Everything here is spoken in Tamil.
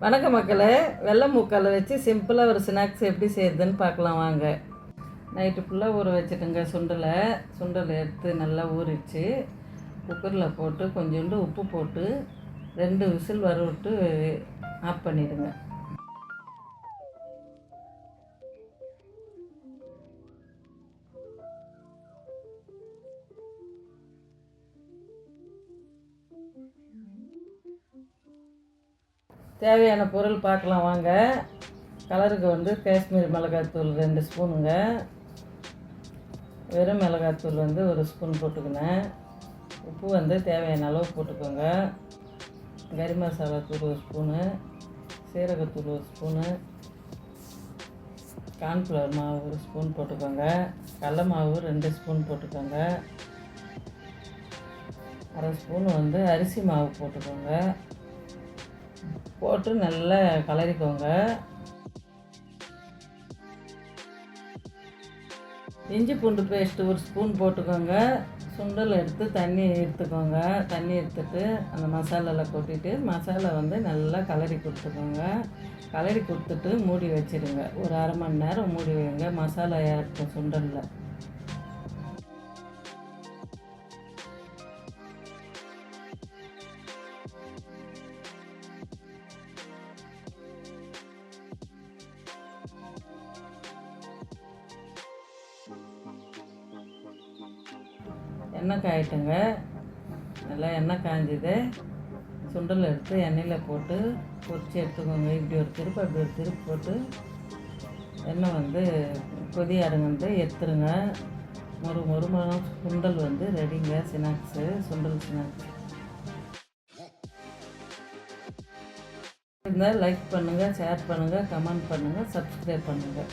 வணக்கம் மக்களே, வெள்ளை மூக்கால் வச்சு சிம்பிளாக ஒரு ஸ்நாக்ஸ் எப்படி செய்யுதுன்னு பார்க்கலாம் வாங்க. நைட்டு ஃபுல்லாக ஊற வச்சுட்டுங்க. சுண்டலை எடுத்து நல்லா ஊறிச்சு குக்கரில் போட்டு கொஞ்சோண்டு உப்பு போட்டு 2 விசில் வர விட்டு ஆஃப் பண்ணிவிடுங்க. தேவையான பொருள் பார்க்கலாம் வாங்க. கலருக்கு காஷ்மீர் மிளகாத்தூள் 2 ஸ்பூனுங்க, வெறும் மிளகாத்தூள் 1 ஸ்பூன் போட்டுக்கினேன். உப்பு தேவையான அளவு போட்டுக்கோங்க. கறி மசாலா தூள் 1 ஸ்பூனு, சீரகத்தூள் 1 ஸ்பூனு, கார்ன்ஃப்ளவர் மாவு 1 ஸ்பூன் போட்டுக்கோங்க. கடல மாவு 2 ஸ்பூன் போட்டுக்கோங்க. 1/2 ஸ்பூன் அரிசி மாவு போட்டுக்கோங்க. போட்டு நல்லா கலரிக்கோங்க. இஞ்சி பூண்டு பேஸ்ட்டு 1 ஸ்பூன் போட்டுக்கோங்க. சுண்டல் எடுத்து தண்ணி எடுத்துக்கோங்க. தண்ணி எடுத்துட்டு அந்த மசாலாவில் கொட்டிட்டு மசாலா நல்லா கலரி கொடுத்துக்கோங்க. கலரி கொடுத்துட்டு மூடி வச்சுடுங்க. ஒரு 1/2 மணி நேரம் மூடி வைங்க. மசாலா ஏறட்டும் சுண்டலில். எண்ணெய் காயிட்டுங்க. நல்லா எண்ணெய் காய்ஞ்சிது. சுண்டல் எடுத்து எண்ணெயில் போட்டு பொரிச்சு எடுத்துக்கோங்க. இப்படி ஒரு திருப்பு அப்படி ஒரு திருப்பு போட்டு எண்ணெய் கொதி அடங்கு எடுத்துருங்க. மொறு சுண்டல் ரெடிங்க. ஸ்நாக்ஸு சுண்டல் ஸ்நாக்ஸ் இருந்தால் லைக் பண்ணுங்கள், ஷேர் பண்ணுங்கள், கமெண்ட் பண்ணுங்கள், சப்ஸ்கிரைப் பண்ணுங்கள்.